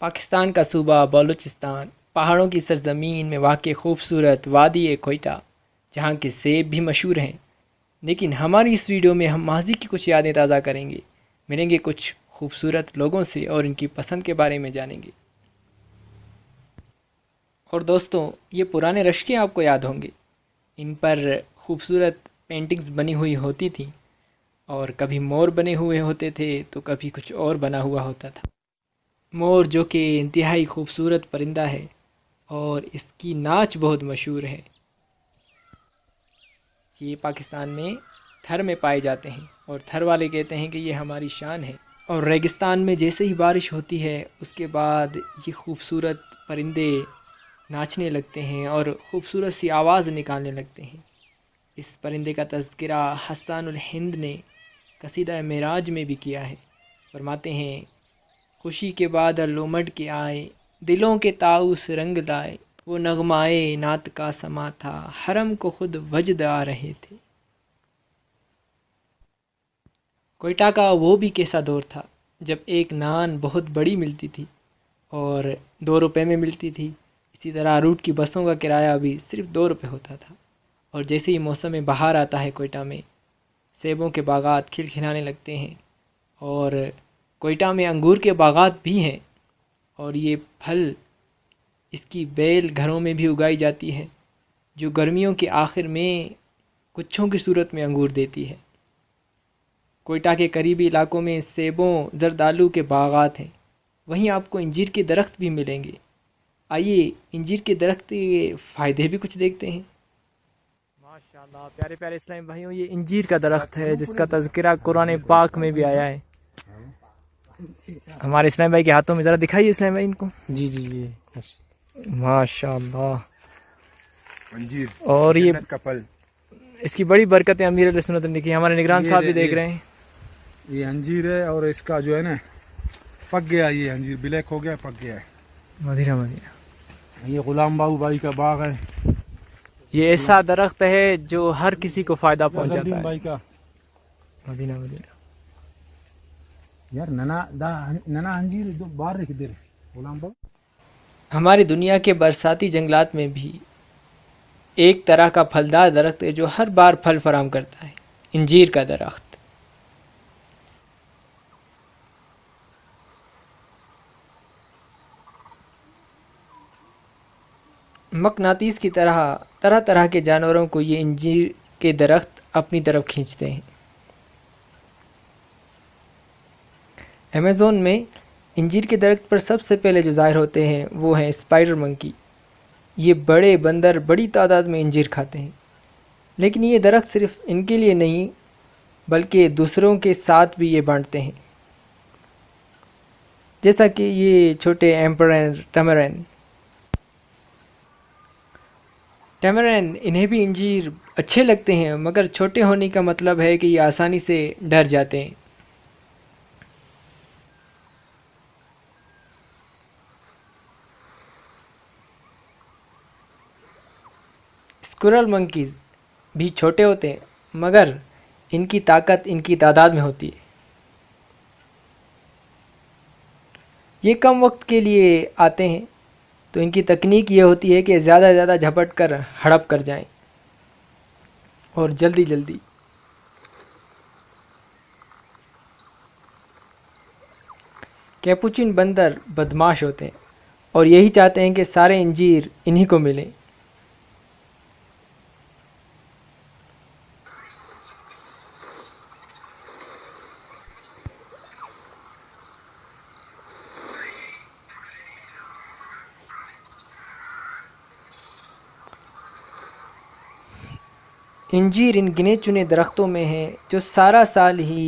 پاکستان کا صوبہ بلوچستان پہاڑوں کی سرزمین میں واقع خوبصورت وادی کوئٹہ، جہاں کے سیب بھی مشہور ہیں۔ لیکن ہماری اس ویڈیو میں ہم ماضی کی کچھ یادیں تازہ کریں گے، ملیں گے کچھ خوبصورت لوگوں سے اور ان کی پسند کے بارے میں جانیں گے۔ اور دوستوں، یہ پرانے رشکے آپ کو یاد ہوں گے، ان پر خوبصورت پینٹنگز بنی ہوئی ہوتی تھیں، اور کبھی مور بنے ہوئے ہوتے تھے تو کبھی کچھ اور بنا ہوا ہوتا تھا۔ مور جو کہ انتہائی خوبصورت پرندہ ہے اور اس کی ناچ بہت مشہور ہے۔ یہ پاکستان میں تھر میں پائے جاتے ہیں اور تھر والے کہتے ہیں کہ یہ ہماری شان ہے۔ اور ریگستان میں جیسے ہی بارش ہوتی ہے اس کے بعد یہ خوبصورت پرندے ناچنے لگتے ہیں اور خوبصورت سی آواز نکالنے لگتے ہیں۔ اس پرندے کا تذکرہ حسان الہند نے قصیدہ معراج میں بھی کیا ہے۔ فرماتے ہیں، خوشی کے بادل امڈ کے آئے، دلوں کے طاؤس رنگ لائے، وہ نغمائے نعت کا سما تھا، حرم کو خود وجد آ رہے تھے۔ کوئٹہ کا وہ بھی کیسا دور تھا جب ایک نان بہت بڑی ملتی تھی اور 2 روپے میں ملتی تھی۔ اسی طرح روٹ کی بسوں کا کرایہ بھی صرف 2 روپے ہوتا تھا۔ اور جیسے ہی موسم بہار آتا ہے کوئٹہ میں سیبوں کے باغات کھلکھلانے لگتے ہیں، اور کوئٹہ میں انگور کے باغات بھی ہیں، اور یہ پھل اس کی بیل گھروں میں بھی اگائی جاتی ہے، جو گرمیوں کے آخر میں گچھوں کی صورت میں انگور دیتی ہے۔ کوئٹہ کے قریبی علاقوں میں سیبوں زردآلو کے باغات ہیں، وہیں آپ کو انجیر کے درخت بھی ملیں گے۔ آئیے انجیر کے درخت کے فائدے بھی کچھ دیکھتے ہیں۔ ماشاءاللہ پیارے پیارے اسلام بھائیوں، یہ انجیر کا درخت ہے جس کا تذکرہ قرآن پاک میں بھی آیا ہے۔ ہمارے اسلام بھائی کے ہاتھوں میں ذرا دکھائیے اسلام بھائی ان کو۔ جی جی جی ماشاءاللہ۔ انجیر اور یہ جنت کا پھل، اس کی بڑی برکتیں امیر علیہ سنت نے کی، ہمارے نگران صاحب بھی دیکھ رہے ہیں۔ یہ انجیر ہے اور اس کا جو ہے نا پک گیا، یہ انجیر بلیک ہو گیا، پک گیا ہے۔ مدینہ مدینہ، یہ غلام باہو بھائی کا باغ ہے، یہ ایسا درخت ہے جو ہر کسی کو فائدہ پہنچاتا الدین ہے۔ بھائی کا۔ مدینہ مدینہ۔ یار ننا انجیر جو باہر رکھ دے غلام باہو۔ ہماری دنیا کے برساتی جنگلات میں بھی ایک طرح کا پھلدار درخت ہے جو ہر بار پھل فراہم کرتا ہے، انجیر کا درخت۔ مقناطیس کی طرح طرح طرح کے جانوروں کو یہ انجیر کے درخت اپنی طرف کھینچتے ہیں۔ ایمیزون میں انجیر کے درخت پر سب سے پہلے جو ظاہر ہوتے ہیں وہ ہیں اسپائڈر منکی۔ یہ بڑے بندر بڑی تعداد میں انجیر کھاتے ہیں، لیکن یہ درخت صرف ان کے لیے نہیں بلکہ دوسروں کے ساتھ بھی یہ بانٹتے ہیں، جیسا کہ یہ چھوٹے ایمپرین ٹیمرین انہیں بھی انجیر اچھے لگتے ہیں، مگر چھوٹے ہونے کا مطلب ہے کہ یہ آسانی سے ڈر جاتے ہیں۔ اسکورل منکیز بھی چھوٹے ہوتے ہیں، مگر ان کی طاقت ان کی تعداد میں ہوتی ہے۔ یہ کم وقت کے لیے آتے ہیں تو ان کی تکنیک یہ ہوتی ہے کہ زیادہ سے زیادہ جھپٹ کر ہڑپ کر جائیں اور جلدی جلدی۔ کیپوچن بندر بدماش ہوتے ہیں اور یہی چاہتے ہیں کہ سارے انجیر انہی کو ملیں۔ انجیر ان گنے چنے درختوں میں ہیں جو سارا سال ہی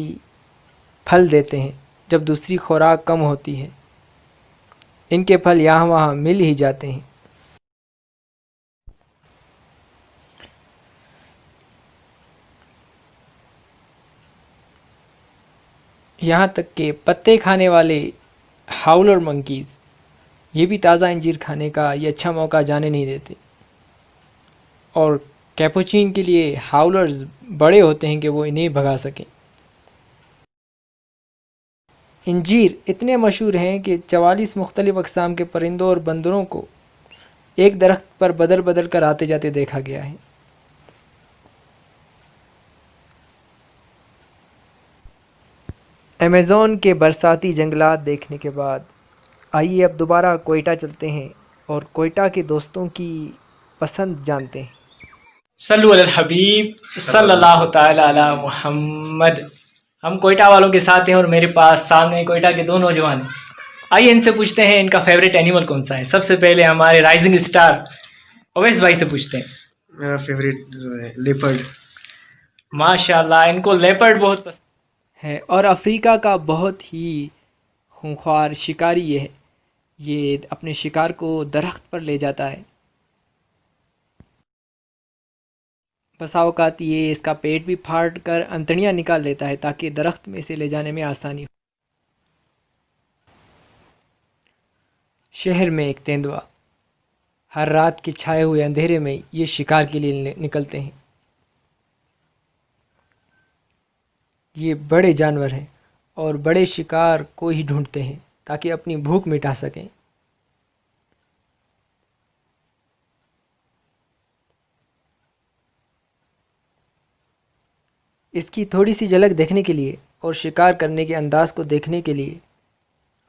پھل دیتے ہیں جب دوسری خوراک کم ہوتی ہے۔ ان کے پھل یہاں وہاں مل ہی جاتے ہیں۔ یہاں تک کہ پتے کھانے والے ہاؤلر منکیز یہ بھی تازہ انجیر کھانے کا یہ اچھا موقع جانے نہیں دیتے، اور کیپوچین کے لیے ہاؤلرز بڑے ہوتے ہیں کہ وہ انہیں بھگا سکیں۔ انجیر اتنے مشہور ہیں کہ 44 مختلف اقسام کے پرندوں اور بندروں کو ایک درخت پر بدل بدل کر آتے جاتے دیکھا گیا ہے۔ ایمیزون کے برساتی جنگلات دیکھنے کے بعد آئیے اب دوبارہ کوئٹہ چلتے ہیں اور کوئٹہ کے دوستوں کی پسند جانتے ہیں۔ صلو علی الحبیب صلی اللہ تعالی علی محمد۔ ہم کوئٹہ والوں کے ساتھ ہیں اور میرے پاس سامنے کوئٹہ کے دو نوجوان ہیں۔ آئیے ان سے پوچھتے ہیں ان کا فیوریٹ اینیمل کون سا ہے۔ سب سے پہلے ہمارے رائزنگ اسٹار اویس بھائی سے پوچھتے ہیں۔ میرا فیوریٹ لیپرڈ۔ ماشاء اللہ، ان کو لیپرڈ بہت پسند ہے اور افریقہ کا بہت ہی خونخوار شکاری یہ ہے۔ یہ اپنے شکار کو درخت پر لے جاتا ہے۔ بسا اوقات یہ اس کا پیٹ بھی پھاڑ کر انتڑیاں نکال لیتا ہے تاکہ درخت میں اسے لے جانے میں آسانی ہو۔ شہر میں ایک تیندوا، ہر رات کے چھائے ہوئے اندھیرے میں یہ شکار کے لیے نکلتے ہیں۔ یہ بڑے جانور ہیں اور بڑے شکار کو ہی ڈھونڈتے ہیں تاکہ اپنی بھوک مٹا سکیں۔ اس کی تھوڑی سی جھلک دیکھنے کے لیے اور شکار کرنے کے انداز کو دیکھنے کے لیے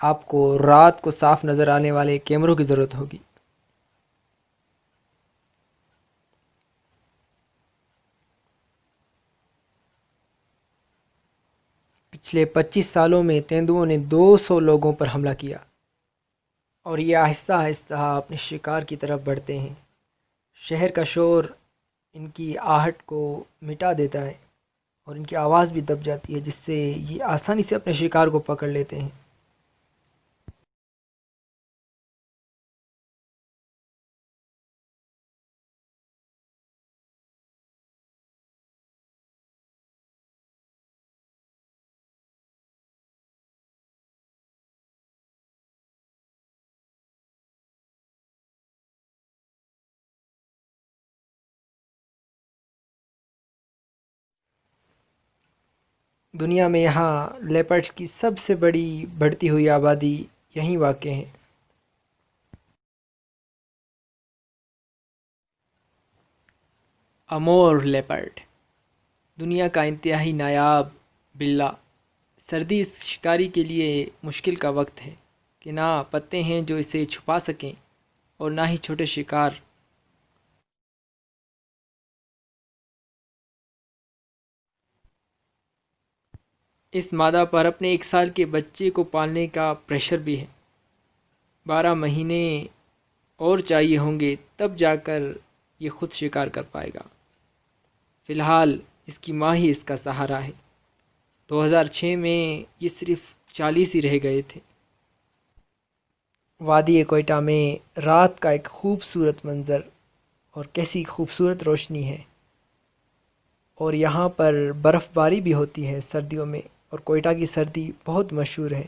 آپ کو رات کو صاف نظر آنے والے کیمروں کی ضرورت ہوگی۔ پچھلے 25 سالوں میں تیندوؤں نے 200 لوگوں پر حملہ کیا اور یہ آہستہ آہستہ اپنے شکار کی طرف بڑھتے ہیں۔ شہر کا شور ان کی آہٹ کو مٹا دیتا ہے اور ان کی آواز بھی دب جاتی ہے، جس سے یہ آسانی سے اپنے شکار کو پکڑ لیتے ہیں۔ دنیا میں یہاں لیپرڈز کی سب سے بڑی بڑھتی ہوئی آبادی یہیں واقع ہے۔ امور لیپرڈ دنیا کا انتہائی نایاب بلّا۔ سردی اس شکاری کے لیے مشکل کا وقت ہے کہ نہ پتے ہیں جو اسے چھپا سکیں اور نہ ہی چھوٹے شکار۔ اس مادہ پر اپنے 1 سال کے بچے کو پالنے کا پریشر بھی ہے۔ 12 مہینے اور چاہیے ہوں گے تب جا کر یہ خود شکار کر پائے گا۔ فی الحال اس کی ماں ہی اس کا سہارا ہے۔ 2006 میں یہ صرف 40 ہی رہ گئے تھے۔ وادی کوئٹہ میں رات کا ایک خوبصورت منظر اور کیسی خوبصورت روشنی ہے، اور یہاں پر برف باری بھی ہوتی ہے سردیوں میں، اور کوئٹہ کی سردی بہت مشہور ہے۔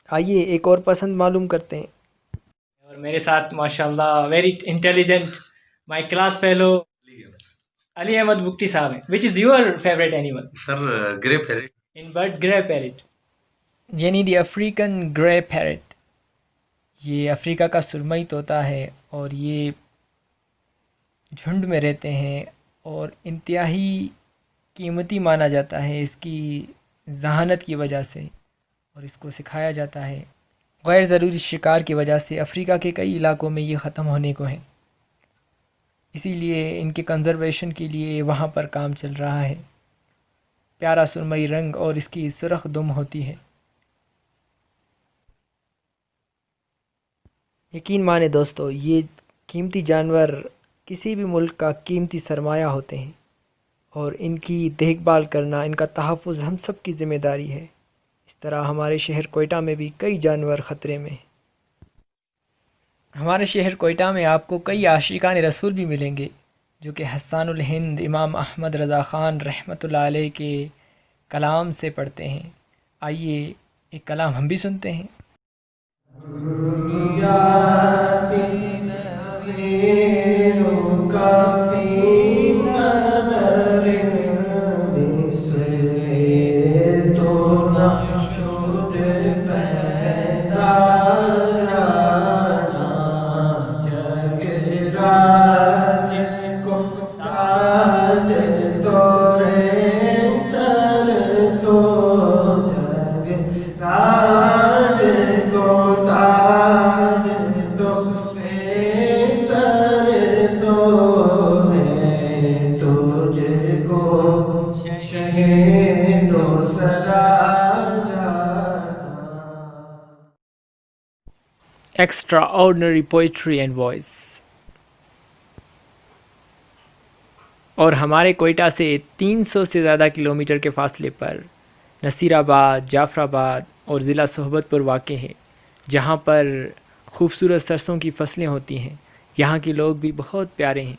آئیے ایک اور پسند معلوم کرتے ہیں۔ اور میرے ساتھ ماشاءاللہ very intelligent my class fellow Ali Ahmed Bugti صاحب ہیں۔ Which is your favourite animal? Sir grey parrot. In birds grey parrot, یعنی دی افریقن گرے پیرٹ۔ یہ افریقہ کا سرمئی طوطا ہے اور یہ جھنڈ میں رہتے ہیں اور انتہائی قیمتی مانا جاتا ہے اس کی ذہانت کی وجہ سے، اور اس کو سکھایا جاتا ہے۔ غیر ضروری شکار کی وجہ سے افریقہ کے کئی علاقوں میں یہ ختم ہونے کو ہیں، اسی لیے ان کے کنزرویشن کے لیے وہاں پر کام چل رہا ہے۔ پیارا سرمئی رنگ اور اس کی سرخ دم ہوتی ہے۔ یقین مانے دوستو، یہ قیمتی جانور کسی بھی ملک کا قیمتی سرمایہ ہوتے ہیں، اور ان کی دیکھ بھال کرنا، ان کا تحفظ ہم سب کی ذمہ داری ہے۔ اس طرح ہمارے شہر کوئٹہ میں بھی کئی جانور خطرے میں ہیں۔ ہمارے شہر کوئٹہ میں آپ کو کئی عاشقان رسول بھی ملیں گے جو کہ حسان الہند امام احمد رضا خان رحمۃ اللہ علیہ کے کلام سے پڑھتے ہیں۔ آئیے ایک کلام ہم بھی سنتے ہیں۔ extraordinary poetry and voice. اور ہمارے کوئٹہ سے 300 سے زیادہ کلومیٹر کے فاصلے پر نصیر آباد، جعفر آباد اور ضلع صحبت پور واقع ہے، جہاں پر خوبصورت سرسوں کی فصلیں ہوتی ہیں. یہاں کے لوگ بھی بہت پیارے ہیں،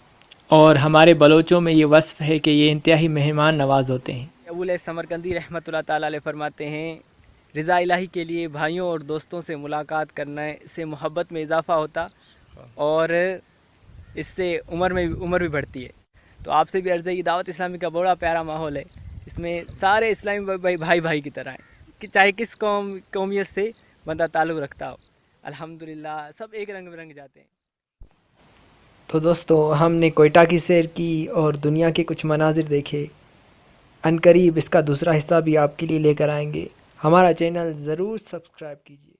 اور ہمارے بلوچوں میں یہ وصف ہے کہ یہ انتہائی مہمان نواز ہوتے ہیں. ابو سمرقندی رحمۃ اللہ تعالیٰ علیہ فرماتے ہیں، رضا الہی کے لیے بھائیوں اور دوستوں سے ملاقات کرنے سے محبت میں اضافہ ہوتا اور اس سے عمر بھی بڑھتی ہے. تو آپ سے بھی عرض ہے، یہ دعوت اسلامی کا بڑا پیارا ماحول ہے، اس میں سارے اسلامی بھائی کی طرح ہیں، کہ چاہے کس قومیت سے بندہ تعلق رکھتا ہو، الحمدللہ سب ایک رنگ میں رنگ جاتے ہیں. تو دوستو، ہم نے کوئٹہ کی سیر کی اور دنیا کے کچھ مناظر دیکھے. عنقریب اس کا دوسرا حصہ بھی آپ کے لیے لے کر آئیں گے. ہمارا چینل ضرور سبسکرائب کیجیے.